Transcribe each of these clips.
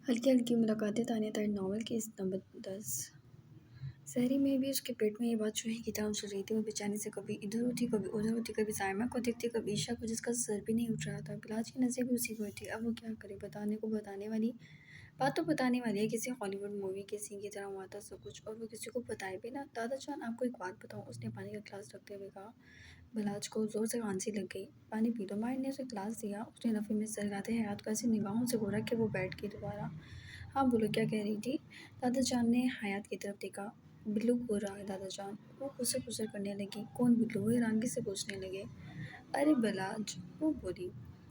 हल्की हल्की मुलाकातें ताने ताने नॉवल की इस नंबर 10। शहरी में भी उसके पेट में ये बात चूहे की तरह चल रही थी। वो बेचारी से कभी इधर होती कभी उधर होती, कभी साइमा को देखती कभी ईशा को, जिसका सर भी नहीं उठ रहा था। बिलाज की नज़र भी उसी पर थी। अब वो क्या करे, बताने को बताने वाली बात तो बताने वाली है, किसी हॉलीवुड मूवी के सीन की तरह हुआ था सब कुछ, और वो किसी को बताए भी ना। दादा जान, आपको एक बात बताऊँ, उसने पानी का गिलास रखते हुए कहा। बिलाज को जोर से खांसी लग गई। पानी पी लो। माहिर ने उसे गिलास दिया। उसने नफ़े में सर हिलाते हयात को ऐसी निगाहों से घूरा कि वो बैठ गई दोबारा। हाँ बोलो, क्या कह रही थी? दादा जान ने हयात की तरफ देखा। बिल्लू हो रहा है दादा जान। वो खुसर खुसर करने लगी। कौन बिल्लू? वो हैरानगी से पूछने लगे। अरे बलाज, वो बोली।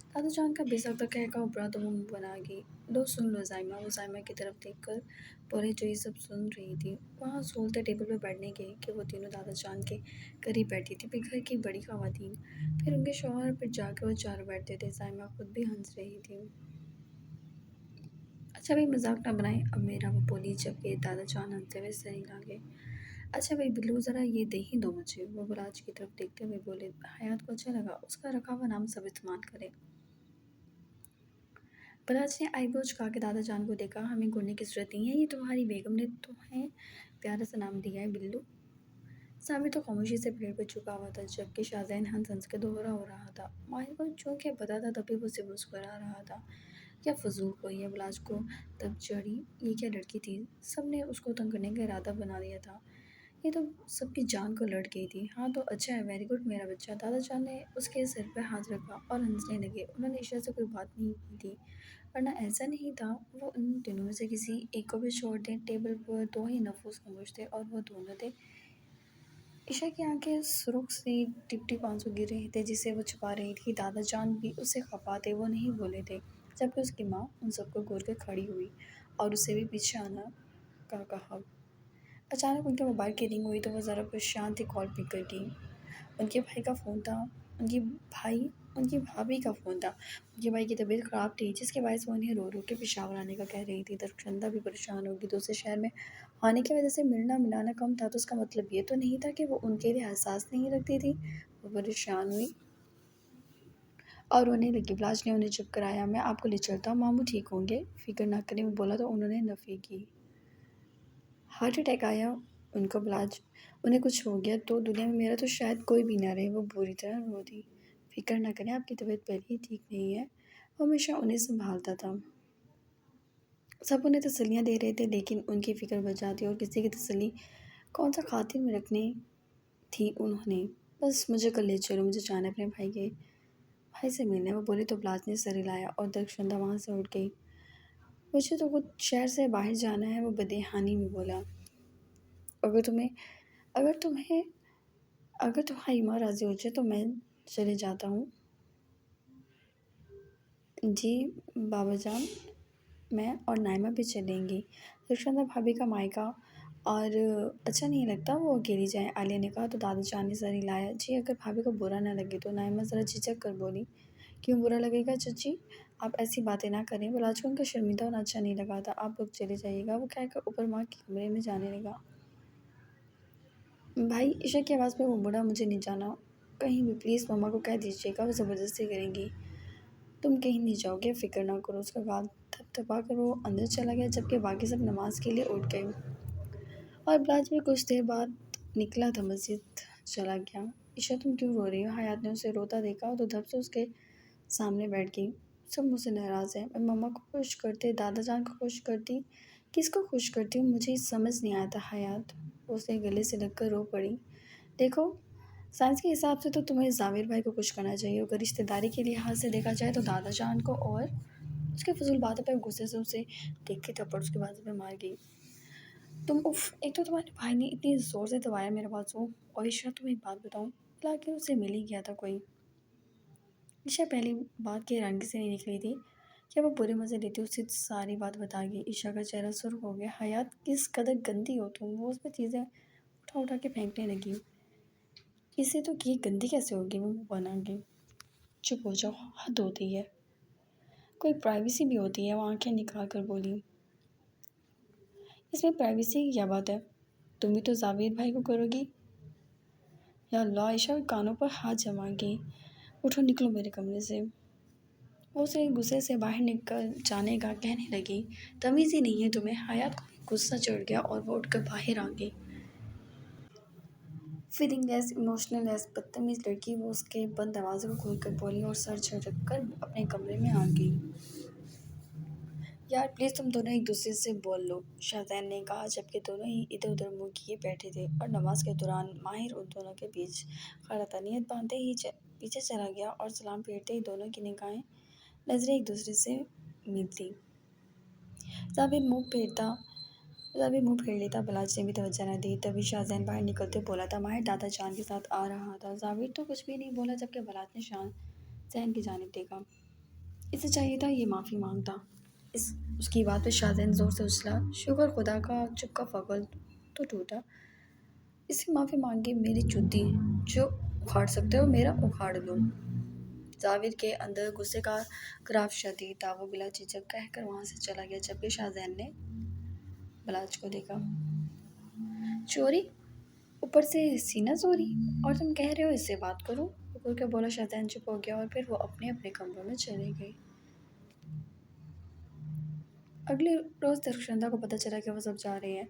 दादा जान का बेसब्र कहका उपरा तो वो मुंह बना गई। लो सुन लो जायमा। वो जायमा की तरफ देखकर बोले, जो ये सब सुन रही थी। वहाँ सोलते टेबल पर बैठने गई कि वो तीनों दादा जान के करीब बैठी थी। फिर घर की बड़ी खवातीन, फिर उनके शौहर, फिर जाकर वो चारों बैठते थे। जायमा खुद भी हंस रही थी। अच्छा भाई, मजाक ना बनाए अब मेरा, वो बोली, जबकि दादा जान हंसते हुए सर हिला गए। अच्छा भाई बिल्लू, ज़रा ये दे ही दो मुझे, वो बलाज की तरफ देखते हुए बोले। हयात को अच्छा लगा उसका रखा हुआ नाम सब इस्तेमाल करे। बलाज ने आईब्रो झुका के दादा जान को देखा। हमें घूरने की जरूरत नहीं है, ये तुम्हारी बेगम ने तुम्हें प्यारा सा नाम दिया है बिल्लू। साबिर तो खामोशी से पेड़ पर झुका हुआ था, जबकि शाहजैन हंस हंस के दोहरा हो रहा था। माहिर को चूंकि पता था तभी वो उसे मुस्कुरा रहा था। क्या फजूल कोई है। बिलाज को तब चढ़ी, ये क्या लड़की थी। सब ने उसको तंग करने का इरादा बना लिया था। ये तो सबकी जान को लड़ गई थी। हाँ तो अच्छा है, वेरी गुड मेरा बच्चा। दादा जान ने उसके सिर पर हाथ रखा और हंसने लगे। उन्होंने ईशा से कोई बात नहीं की थी, वरना ऐसा नहीं था वो उन दिनों में से किसी एक को भी छोड़ दें। टेबल पर दो ही नफूस खामोश थे और वो दोनों थे। ईशा की आंखें सुर्ख सी टिप टिप आंसू गिर रहे थे, जिसे वो छुपा रही थी। दादा जान भी उससे खफा थे, वो नहीं बोले थे। जबकि उसकी माँ उन सबको घूर कर खड़ी हुई और उसे भी पीछे आना का कहा। अचानक उनके मोबाइल की रिंग हुई तो वो ज़रा परेशान थी। कॉल पिक कर की। उनके भाई का फ़ोन था। उनकी भाई उनकी भाभी का फ़ोन था। उनके भाई की तबीयत ख़राब थी, जिसके बायस वो उन्हें रो रो के पेशावर आने का कह रही थी। दरक्षंदा भी परेशान होगी। दूसरे शहर में आने की वजह से मिलना मिलाना कम था, तो उसका मतलब ये तो नहीं था कि वो उनके लिए एहसास नहीं रखती थी। वो परेशान हुई और रोने लगी। बिलाज ने उन्हें चुप कराया। मैं आपको ले चलता हूँ, मामू ठीक होंगे, फिक्र ना करें, वो बोला तो उन्होंने नफ़ी की। हार्ट अटैक आया उनको। बिलाज, उन्हें कुछ हो गया तो दुनिया में मेरा तो शायद कोई भी ना रहे। वो बुरी तरह रो दी। फिक्र ना करें, आपकी तबीयत पहले ही ठीक नहीं है। वो हमेशा उन्हें संभालता था। सब उन्हें तसल्लियाँ दे रहे थे, लेकिन उनकी फ़िक्र बढ़ जाती और किसी की तसल्ली कौन सा खातिर में रखनी थी उन्होंने। बस मुझे कल ले चलो, मुझे जाना है अपने भाई से मिलने, वो बोली तो बिलाज ने सर हिलाया और दरक्षंदा वहाँ से उठ गई। मुझे तो कुछ शहर से बाहर जाना है, वो बदहानी में बोला। अगर तुम्हें अगर तुम्हें अगर तुम्हारी माँ राज़ी हो जाए तो मैं चले जाता हूँ। जी बाबा जान, मैं और नाइमा भी चलेंगी। रुखसाना भाभी का मायका और अच्छा नहीं लगता वो अकेली जाए, आलिया ने कहा। तो दादा जान ने सर हिलाया। जी अगर भाभी को बुरा ना लगे तो। नाइमा ज़रा झिझक कर बोली। क्यों बुरा लगेगा चाची, आप ऐसी बातें ना करें। बिलाज को उनका शर्मिंदा होना अच्छा नहीं लगा था। आप लोग चले जाइएगा, वो कहकर ऊपर माँ के कमरे में जाने लगा। भाई, ईशा की आवाज़ में वो मुड़ा। मुझे नहीं जाना कहीं भी, प्लीज़ मम्मा को कह दीजिएगा, वो ज़बरदस्ती करेंगी। तुम कहीं नहीं जाओगे, फ़िक्र ना करो। उसका गाल थपथपा कर वो अंदर चला गया, जबकि बाकी सब नमाज के लिए उठ गए। और बिलाज भी कुछ देर बाद निकला था, मस्जिद चला गया। ईशा तुम क्यों रो रही हो? हयात ने उसे रोता देखा तो धप से उसके सामने बैठ गई। सब मुझसे नाराज़ है। मैं मम्मा को खुश करती, दादा जान को खुश करती, किसको खुश करती हूँ मुझे समझ नहीं आता हयात। वो उसे गले से लगकर रो पड़ी। देखो, साइंस के हिसाब से तो तुम्हें जावेर भाई को खुश करना चाहिए। अगर रिश्तेदारी के लिहाज से देखा जाए तो दादा जान को। और उसके फजूल बातों पर गुस्से से उसे देख के थप्पड़ उसके बाजू पे मार गई। तुम उफ, एक तो तुम्हारे भाई ने इतनी ज़ोर से दबाया मेरे बाजू। और ईशा, तुम्हें एक बात बताऊँ, हालांकि उसे मिल ही गया था कोई। ईशा पहली बात की हैरानगी से नहीं निकली थी कि वो बुरे मज़े लेती, उसे सारी बात बता गई। ईशा का चेहरा सुर्ख हो गया। हयात, किस कदर गंदी हो तुम। वो उसमें चीज़ें उठा उठा के फेंकने लगी। इसे तो ये गंदी कैसे होगी, वो बना के। चुप हो जाओ, हद होती है, कोई प्राइवेसी भी होती है। वो आंखें निकाल कर बोली। इसमें प्राइवेसी की क्या बात है, तुम भी तो जावेद भाई को करोगी। या अल्लाह, ईशा कानों पर हाथ जमा गई। उठो, निकलो मेरे कमरे से। वो उसे गुस्से से बाहर निकल जाने का कहने लगी, तमीज़ ही नहीं है तुम्हें। हयात को भी गुस्सा चढ़ गया और वो उठकर बाहर आ गई। फीलिंग लेस इमोशनल लेस बदतमीज़ लड़की, वो उसके बंद दरवाजे को खोलकर बोली और सर झटक कर अपने कमरे में आ गई। यार प्लीज़ तुम दोनों एक दूसरे से बोल लो, शाहजैन ने कहा जबकि दोनों ही इधर उधर मुंह किए बैठे थे और नमाज के दौरान माहिर उन दोनों के बीच खड़ा था। नियत बांधते ही पीछे चला गया और सलाम फेरते ही दोनों की निगाहें नजरें एक दूसरे से मिलती। जावेद मुंह फेरता जावेद मुंह फेर लेता, बलाज ने भी तवज्जो न दी। तभी शाहजैन बाहर निकलते बोला था, माहिर दादा जान के साथ आ रहा था। जावेद तो कुछ भी नहीं बोला जबकि बलाज ने शाहजैन की जानिब देखा। इसे चाहिए था ये माफ़ी मांगता। इस उसकी बात पे शाहजैन जोर से उछला, शुक्र खुदा का चुप का फगल तो टूटा। इससे माफ़ी मांगी मेरी चुद्दी, जो उखाड़ सकते हो मेरा उखाड़ लो। जावेद के अंदर गुस्से का खराब शदीद था। वो बिला झिझक कहकर वहाँ से चला गया जबकि शाहजैन ने बलाज को देखा। चोरी, ऊपर से सीना चोरी, और तुम कह रहे हो इससे बात करो। कुकुर के बोला। शाहजैन चुप हो गया और फिर वो अपने अपने कमरों में चले गए। अगले रोज़ दरख्शंदा को पता चला कि वो सब जा रहे हैं।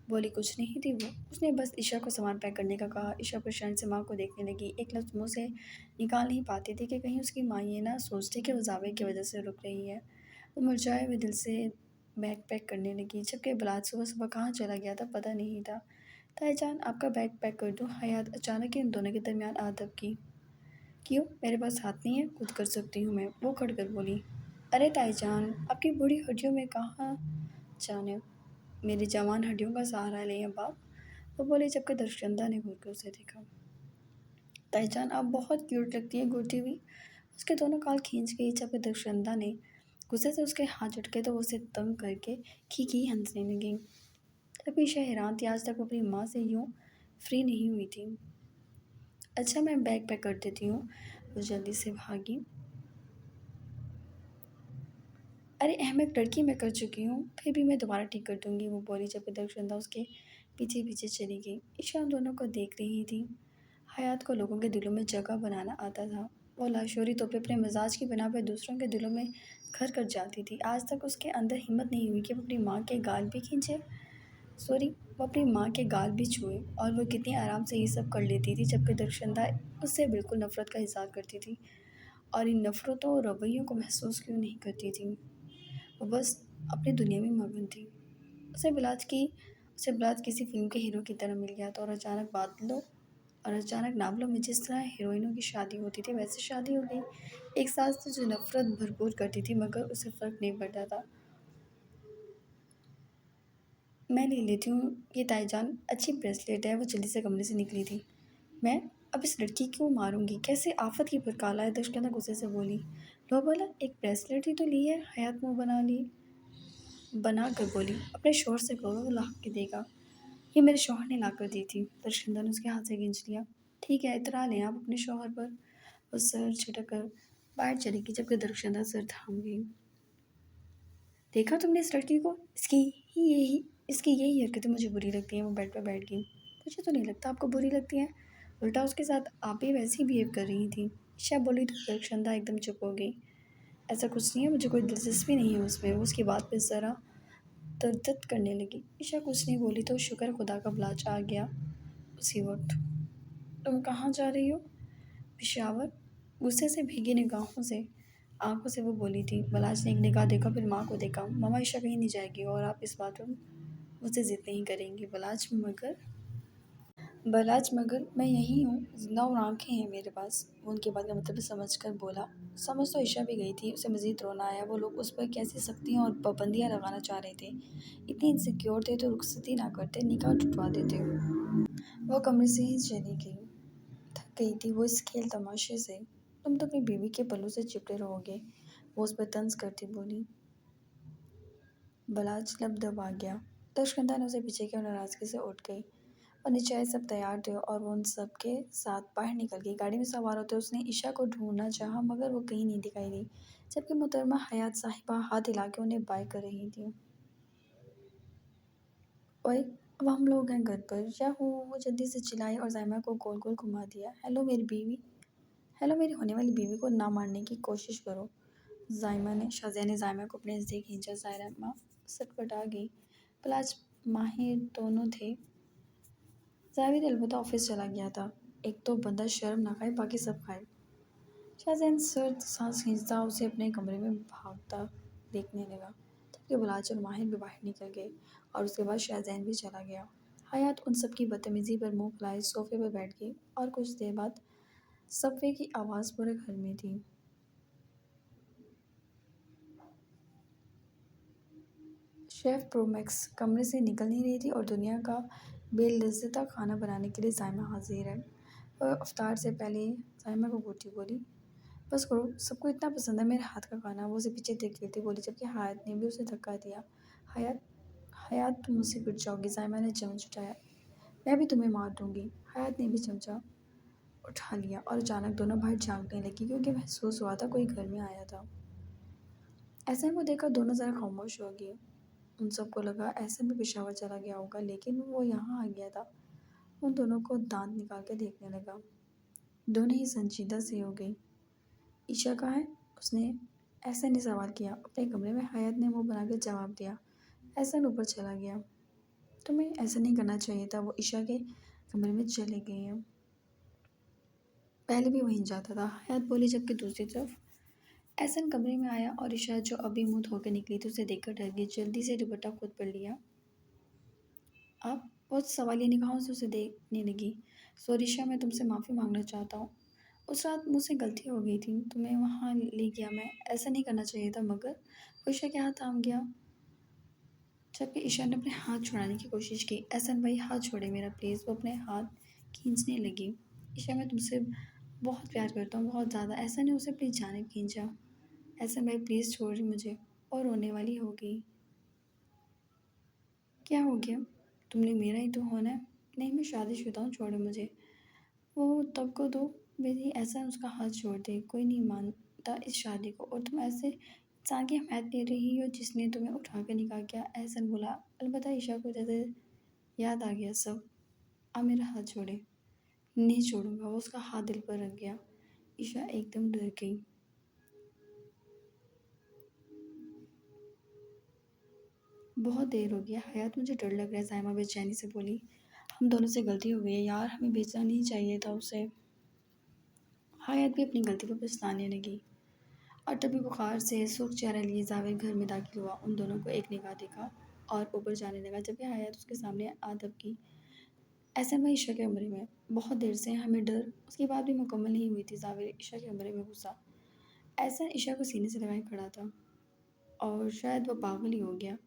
बोली कुछ नहीं थी वो, उसने बस ईशा को सामान पैक करने का कहा। ईशा परेशानी से माँ को देखने लगी, एक लफ्ज़ मुँह से निकाल नहीं पाती थी कि कहीं उसकी माँ ये ना सोच ले कि वो जावे की वजह से रुक रही है। वो मुरझाए हुए दिल से बैग पैक करने लगी जबकि बलाज सुबह सुबह कहाँ चला गया था पता नहीं था। ताईजान आपका बैग पैक कर दूँ? हयात अचानक ही उन दोनों के दरमियान अदब की। क्यों, मेरे पास हाथ नहीं है, खुद कर सकती हूँ मैं, वो खड़कर बोली। अरे ताईजान, आपकी बूढ़ी हड्डियों में कहाँ जाने, मेरी जवान हड्डियों का सहारा लें अब आप, वो बोली जबकि दरख्शंदा ने घूर कर उसे देखा। ताईजान आप बहुत क्यूट लगती है घूरती हुई। उसके दोनों गाल खींच गई जबकि दरख्शंदा ने गुस्से से उसके हाथ झटके तो वो उसे तंग करके खी हंसने लगी। तभी ईशा हैरान थी, आज तक वो अपनी माँ से यूँ फ्री नहीं हुई थी। अच्छा मैं बैग पैक कर देती हूँ, वो जल्दी से भागी। अरे अहमद लड़की मैं कर चुकी हूँ, फिर भी मैं दोबारा ठीक कर दूँगी, वो बोली जबकि दरख्शंदा उसके पीछे पीछे चली गई। ईशा उन दोनों को देख रही थी। हयात को लोगों के दिलों में जगह बनाना आता था। वो लाशोरी तो पे अपने मिजाज की बना पर दूसरों के दिलों में घर कर जाती थी। आज तक उसके अंदर हिम्मत नहीं हुई कि वो अपनी माँ के गाल भी खींचे, वो अपनी माँ के गाल भी छुए, और वो कितनी आराम से ये सब कर लेती थी जबकि दरख्शंदा उससे बिल्कुल नफ़रत का इज़हार करती थी और इन नफ़रतों और रवैयों को महसूस क्यों नहीं करती थी। वो बस अपनी दुनिया में मगन थी। उसे बिलाज की उसे बिलाज किसी फ़िल्म के हीरो की तरह मिल गया था, और अचानक नावलों में जिस तरह हीरोइनों की शादी होती थी वैसे शादी हो गई। एक सास थी जो नफ़रत भरपूर करती थी मगर उसे फ़र्क नहीं पड़ता था। मैं ले लेती हूँ ये ताईजान, अच्छी ब्रेसलेट है, वो जल्दी से कमरे से निकली थी। मैं अब इस लड़की को मारूंगी, कैसे आफत की पर काला है, दशकंदा गुस्से से बोली। लो बोला, एक ब्रेसलेट ही तो ली है, हयात मुँह बना कर बोली। अपने शोहर से कहो, वो ला के देगा। ये मेरे शौहर ने ला कर दी थी, दरख्शंदा ने उसके हाथ से खींच लिया। ठीक है, इतरा लें आप अपने शौहर पर, वो सर झटक कर बाहर चली गई जबकि दरख्शंदा सर थाम गई। देखा तुमने इस लड़की को, इसकी यही हरकतें मुझे बुरी लगती हैं। वो बेड पर बैठ गई। मुझे तो नहीं लगता आपको बुरी लगती हैं, उल्टा उसके साथ आप भी वैसे ही बिहेव कर रही थी। ईशा बोली तो दरख्शंदा एकदम चुप हो गई। ऐसा कुछ नहीं है, मुझे कोई दिलचस्पी नहीं है उसमें, वो उसकी बात पे ज़रा तरदद करने लगी। ईशा कुछ नहीं बोली तो शुक्र खुदा का ब्लाच आ गया उसी वक्त। तुम कहाँ जा रही हो? पेशावर, गुस्से से भीगी निगाहों से आंखों से वो बोली थी। बलाज ने एक निगाह देखा फिर माँ को देखा। मामा ईशा कहीं नहीं जाएगी और आप इस बात पर मुझसे ज़िद नहीं करेंगी। बलाज मगर मैं यहीं हूँ, जिंदा और आंखें हैं मेरे पास, वो उनकी बात का मतलब समझ कर बोला। समझ तो ईशा भी गई थी, उसे मज़ीद रोना आया। वो लोग उस पर कैसी सख्तियाँ और पाबंदियाँ लगाना चाह रहे थे। इतने इनसिक्योर थे तो रुखसती ना करते, निकाह टुटवा देते। वो कमरे से ही चली गई। थक गई थी वो इस खेल तमाशे से। तुम तो अपनी बीवी के पल्लू से चिपटे रहोगे, वो उस पर तंज करती बोली। बलाज लब दबा गया। दशकंधा ने उसे पीछे किया और नाराज़गी से उठ गई। और नीचे आए सब तैयार थे और वो उन सब के साथ बाहर निकल गई। गाड़ी में सवार होते उसने ईशा को ढूंढना चाहा मगर वो कहीं नहीं दिखाई दी जबकि मोहतरमा हयात साहिबा हाथ हिला के उन्हें बाय कर रही थी। ओए, अब हम लोग हैं घर पर, या वो जल्दी से चिल्लाई और जायमा को गोल गोल घुमा दिया। हेलो मेरी होने वाली बीवी को ना मारने की कोशिश करो। शाज़िया ने ज़ाइमा को अपने नज़दीक खींचा। ज़ाइमा सटपटा गई। पलाज माहिर दोनों थे। जावेद अलबत्ता ऑफिस चला गया था। एक तो बंदा शर्म ना खाए, बाकी सब खाए। शाहजैन सर्द सांस खींचता उसे अपने कमरे में भागता देखने लगा, जबकि बलाच और माहिर भी बाहर निकल गए और उसके बाद शाहजैन भी चला गया। हयात उन सब की बदतमीजी पर मुंह फुलाए सोफे पर बैठ गई और कुछ देर बाद सफ़े की आवाज़ पूरे घर में थी। शेफ़ प्रोमैक्स कमरे से निकल नहीं रही थी और दुनिया का बेलज़्ज़ता खाना बनाने के लिए ज़ाइमा हाजिर है। वह अफ्तार से पहले ज़ाइमा को घूरती बोली, बस करो, सबको इतना पसंद है मेरे हाथ का खाना। वो उसे पीछे धकेलती बोली, जबकि हयात ने भी उसे धक्का दिया। हयात हयात तुम मुझसे पिट जाओगी। ज़ाइमा ने चमच उठाया। मैं भी तुम्हें मार दूंगी। हयात ने भी चमचा उठा लिया और अचानक दोनों बाहर झांकने लगी, क्योंकि महसूस हुआ था कोई घर में आया था। ऐसा को देखकर दोनों ज़रा खामोश हो गई। उन सबको लगा ऐसा भी पेशावर चला गया होगा, लेकिन वो यहाँ आ गया था। उन दोनों को दांत निकाल के देखने लगा। दोनों ही संजीदा से हो गई। ईशा कहाँ है? उसने एहसन ने सवाल किया। अपने कमरे में। हयात ने मुंह बनाकर जवाब दिया। एहसन ऊपर चला गया। तुम्हें ऐसा नहीं करना चाहिए था। वो ईशा के कमरे में चले गई है। पहले भी वहीं जाता था, हयात बोली, जबकि दूसरी तरफ एहसन कमरे में आया और ईशा जो अभी मुंह धोकर निकली थी उसे देखकर डर गई। जल्दी से दुपट्टा खुद पड़ लिया। आप बहुत सवालिया निगाहों से उसे देखने लगी। सॉरी ईशा, मैं तुमसे माफ़ी मांगना चाहता हूँ। उस रात मुझसे गलती हो गई थी, तुम्हें वहाँ ले गया मैं। ऐसा नहीं करना चाहिए था, मगर वो ईशा के हाथ थाम गया, जबकि ईशा ने अपने हाथ छुड़ाने की कोशिश की। एहसन भाई, हाथ छोड़े मेरा प्लीज़। वो अपने हाथ खींचने लगी। ईशा, मैं तुमसे बहुत प्यार करता हूँ, बहुत ज़्यादा। एहसन ने उसे अपनी जानिब खींचा। एहसन भाई प्लीज़ छोड़ मुझे। और रोने वाली हो गई। क्या हो गया? तुमने मेरा ही तो होना है। नहीं, मैं शादीशुदा हूँ, छोड़ो मुझे। वो तब को दो मेरी। ऐसा उसका हाथ छोड़ दे। कोई नहीं मानता इस शादी को, और तुम ऐसे इंसान की हमायत ले रही हो जिसने तुम्हें उठा कर निकाह किया। एहसन बोला। अलबत्ता ईशा को जैसे याद आ गया सब। अब मेरा हाथ छोड़े। नहीं छोड़ूंगा। वो उसका हाथ दिल पर रख गया। ईशा एकदम डर गई। बहुत देर हो गया हयात, मुझे डर लग रहा है। ज़ाइमा बेचैनी से बोली। हम दोनों से गलती हो गई है यार, हमें बेचना नहीं चाहिए था उसे। हयात भी अपनी गलती पर पछताने लगी। और तभी बुखार से सुर्ख चेहरा लिए जावेद घर में दाखिल हुआ। उन दोनों को एक निगाह देखा और ऊपर जाने लगा, जबकि हयात उसके सामने आदब की। ऐसे में ईशा के कमरे में बहुत देर से हमें डर उसकी बात भी मुकम्मल नहीं हुई थी। जावेद ईशा के कमरे में घुसा। ऐसा ईशा को सीने से लगाए खड़ा था और शायद वह पागल ही हो गया।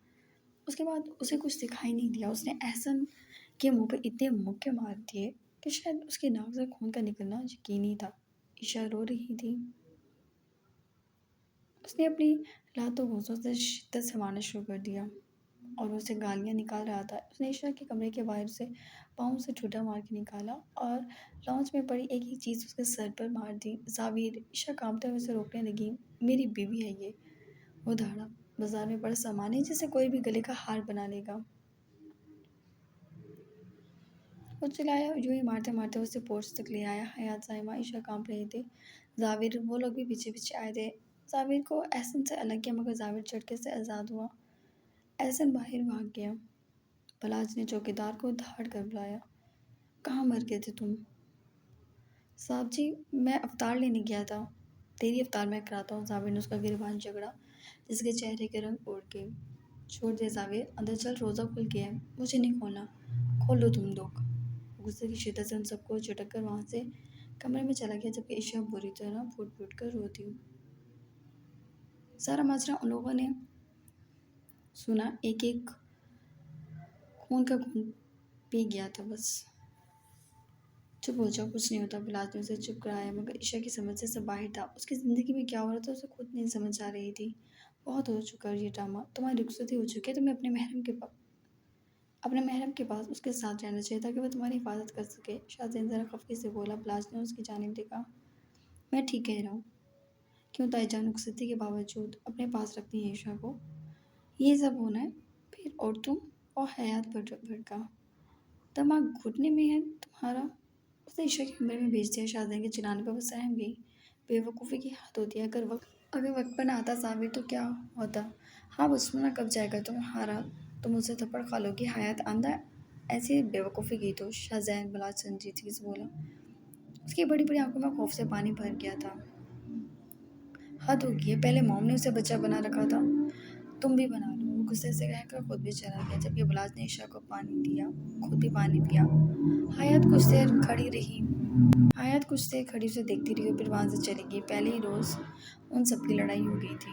उसके बाद उसे कुछ दिखाई नहीं दिया। उसने एहसन के मुंह पर इतने मुक्के मार दिए कि शायद उसकी नाक से खून का निकलना यकीनी था। ईशा रो रही थी। उसने अपनी लातों घूंसों से शिद्दत से मारना शुरू कर दिया और उसे गालियाँ निकाल रहा था। उसने ईशा के कमरे के बाहर से पाँव से ठूठा मार के निकाला और लॉन्च में पड़ी एक ही चीज़ उसके सर पर मार दी। जावेद ईशा कांपते हुए उसे रोकने लगी। मेरी बीवी है ये। वो दहाड़ा। बाजार में बड़ा सामान है जिसे कोई भी गले का हार बना लेगा। वो चिल्लाया। यूं ही मारते मारते उसे पोर्च तक ले आया। हयात, ज़ाइमा, ईशा कांप रहे थे। जावेद, वो लोग भी पीछे पीछे आए थे। जावेद को एहसन से अलग किया, मगर जावेद झटके से आज़ाद हुआ। एहसन बाहर भाग गया। पलाज ने चौकीदार को धाड़ कर बुलाया। कहाँ मर गए थे तुम? साहब जी, मैं अवतार लेने गया था। तेरी अवतार मैं कराता हूँ। जावेद ने उसका गिरबान झगड़ा, जिसके चेहरे के रंग उड़ गए। छोड़ दे जावेद, अंदर चल, रोज़ा खुल गया है। मुझे नहीं खोलना। खोल लो तुम लोग। गुस्से की शिद्दत से उन सबको झटक कर वहाँ से कमरे में चला गया, जबकि ईशा बुरी तरह फूट फूट कर रोती। सारा माजरा उन लोगों ने सुना। एक एक खून का खून पी गया था बस। चुप हो जाओ, कुछ नहीं होता। बिलाज ने उसे चुप कराया, मगर ईशा की समझ से सब बाहर था। उसकी ज़िंदगी में क्या हो रहा था उसे खुद नहीं समझ आ रही थी। बहुत हो चुका है ये ड्रामा। तुम्हारी रुखसती हो चुकी है। तुम्हें अपने महरम के पास उसके साथ रहना चाहिए ताकि वो तुम्हारी हिफाजत कर सके। शाहज़ैन ज़रा खफगी से बोला। बिलाज ने उसकी जानिब देखा। मैं ठीक कह रहा हूँ। क्यों ताईजान रुखसती के बावजूद अपने पास रखती है ईशा को? ये सब होना है फिर? और तुम? और हयात भड़का। दिमाग घुटने में है तुम्हारा। उसने ईशा के कमरे में भेज दिया। शाहजहां के चिल्लाने पर वो सहम गई। बेवकूफ़ी की हद होती है। अगर वक्त اگر وقت پر نہ آتا ثابت تو کیا ہوتا؟ ہاں بچپنا کب جائے گا تمہارا، تم اسے تھپڑ کھا لو گی حیات آندہ ایسی بیوقوفی کی تو شاہزین بلا سنجیدگی سے بولا۔ اس کی بڑی بڑی آنکھوں میں خوف سے پانی بھر گیا تھا۔ حد ہو گئی ہے، پہلے موم نے اسے بچہ بنا رکھا تھا، تم بھی بنا لو۔ وہ غصے سے کہہ کر خود بھی چلا گیا، جبکہ بلاج نے عشاء کو پانی دیا، خود بھی پانی پیا۔ حیات کچھ دیر کھڑی اسے دیکھتی رہی اور پھر وہاں سے چلی گئی۔ پہلے ہی روز ان سب کی لڑائی ہو گئی تھی۔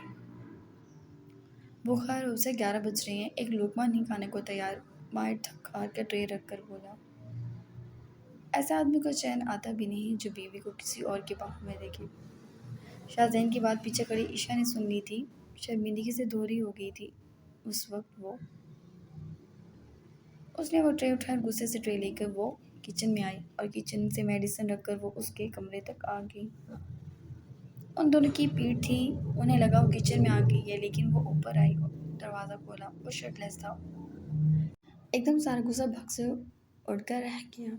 بخار اسے 11 بج رہے ہیں، ایک لقمہ نہیں کھانے کو تیار۔ ماہر تھک ہار کر ٹرے رکھ کر بولا۔ ایسے آدمی کو چین آتا بھی نہیں جو بیوی کو کسی اور کی باہوں میں دیکھے۔ شاہزین کی بات پیچھے کھڑی عشاء نے سن لی تھی، شرمندگی سے دوہری ہو گئی تھی۔ اس نے وہ ٹرے اٹھایا اور غصے سے ٹرے لے کر وہ کچن میں آئی، اور کچن سے میڈیسن رکھ کر وہ اس کے کمرے تک آ گئی۔ ان دونوں کی پیٹ تھی، انہیں لگا وہ کچن میں آ گئی ہے، لیکن وہ اوپر آئی اور دروازہ کھولا۔ وہ شرٹ لیس تھا۔ ایک دم سارا غصہ بھگ سے اڑ کر رہ گیا۔